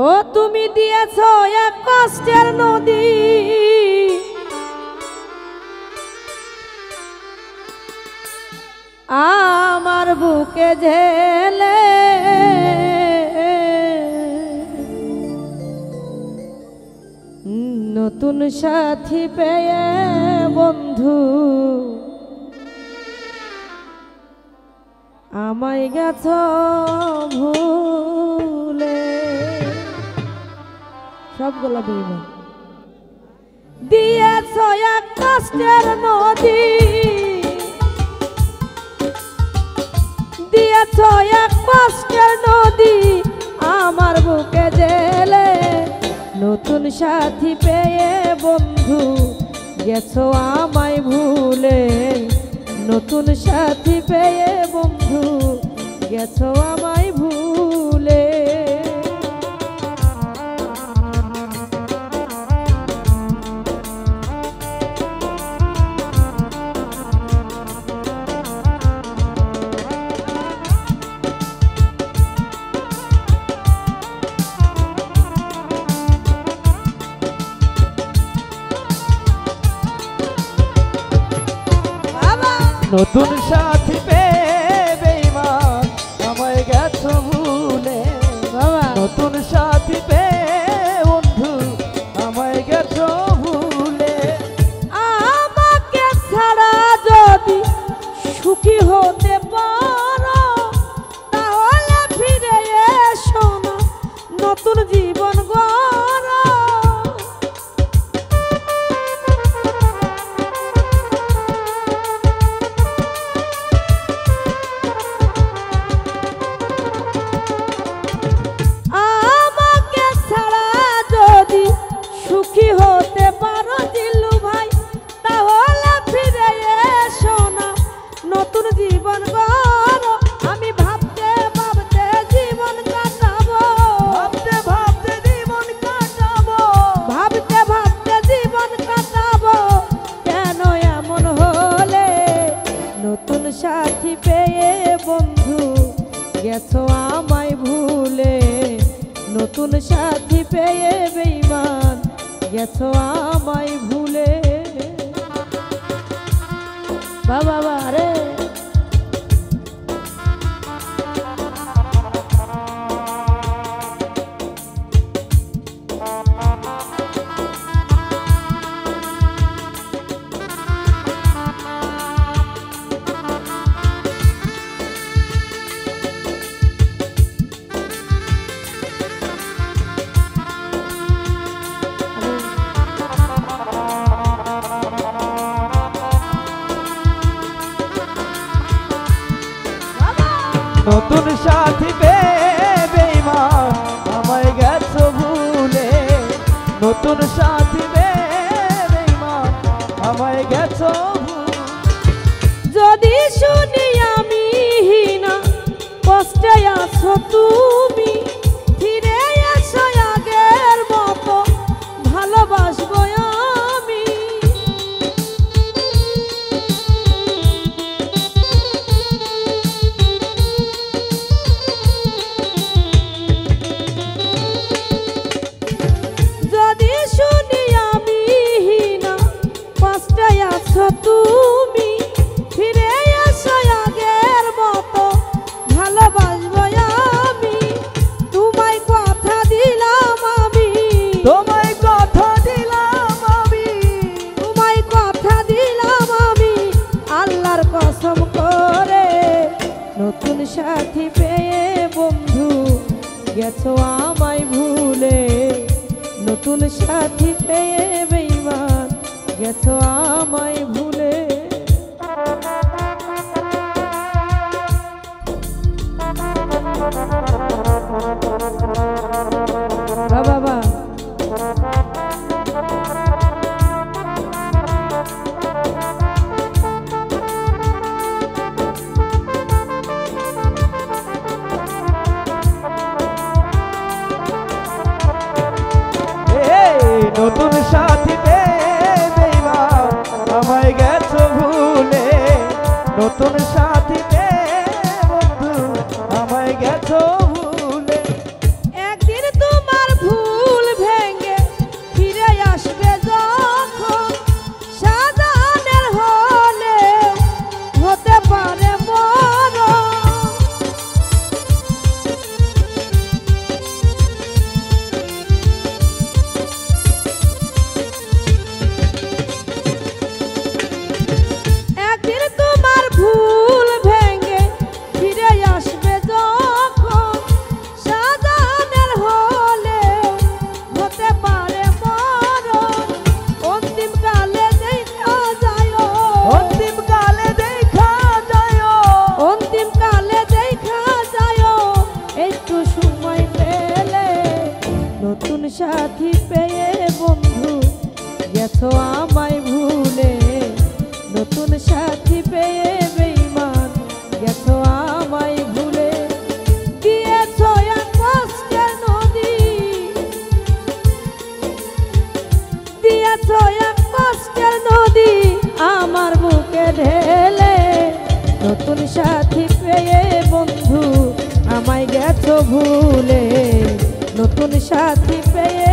ও তুমি দিয়েছ এক কষ্টের নদী, আমার বুকে ঝেলে নতুন সাথী পেয়ে বন্ধু আমায় গেছ ভুলে। সবগুলা বেইমান। দিয়েছ এক কষ্টের নদী, দিয়েছ এক কষ্টের নদী, আমার বুকে জেলে নতুন সাথী পেয়ে বন্ধু গেছো আমায় ভুলে। নতুন সাথী পেয়ে বন্ধু গেছো আমায় ভুলে। নতুন সাথী পেয়ে বেঈমান আমায় গেছো ভুলে। নতুন সাথী পেয়ে বন্ধু আমায় গেছো ভুলে। আমাকে ছাড়া যদি সুখী হতে পারো তাহলে ফিরে এসো না, নতুন জীবন গড়ো। সাথী পেয়ে বন্ধু গেছো আমায় ভুলে। নতুন সাথী পেয়ে বেঈমান গেছো আমায় ভুলে। বাবা রে নতুন সাথী পেয়ে বেঈমান আমায় গেছো ভুলে। নতুন সাথী পেয়ে বেঈমান আমায় গেছো ভুলে। যদি শুনি আমি হীনা কষ্টে আছো তুমি, ফিরে এসো আগের মতো ভালোবাসবো আমি। যদি শুনি আমি হীনা কষ্টে আছো তুমি, ফিরে এসো আগের মতো ভালোবাসবো আমি। তোমায় কথা দিলাম আমি, তোমায় কথা দিলাম আমি, তোমায় কথা দিলাম আমি আল্লাহর কসম করে। নতুন সাথী পেয়ে বন্ধু গেছো আমায় ভুলে। নতুন সাথী পেয়ে বেঈমান গেছো আমায় ভুলে। বাবা নতুন সাথী পেয়ে বেঈমান আমায় গেছো ভুলে। নতুন সাথী পেয়ে বন্ধু আমায় গেছো ভুলে। একদিন তোমার অন্তিম কালে দেখা যায়, অন্তিম কালে দেখা যায় একটু সময় পেলে, নতুন সাথী পেয়ে বন্ধু গেছো আমায় ভুলে, নতুন সাথী পেয়ে বেঈমান গেছো আমায় ভুলে, দিয়েছো এক কষ্টের নদী, দিয়েছো এক কষ্টের নদী আমার বুকে ঢেলে, নতুন সাথী পেয়ে বন্ধু আমায় গেছো ভুলে, নতুন সাথী পেয়ে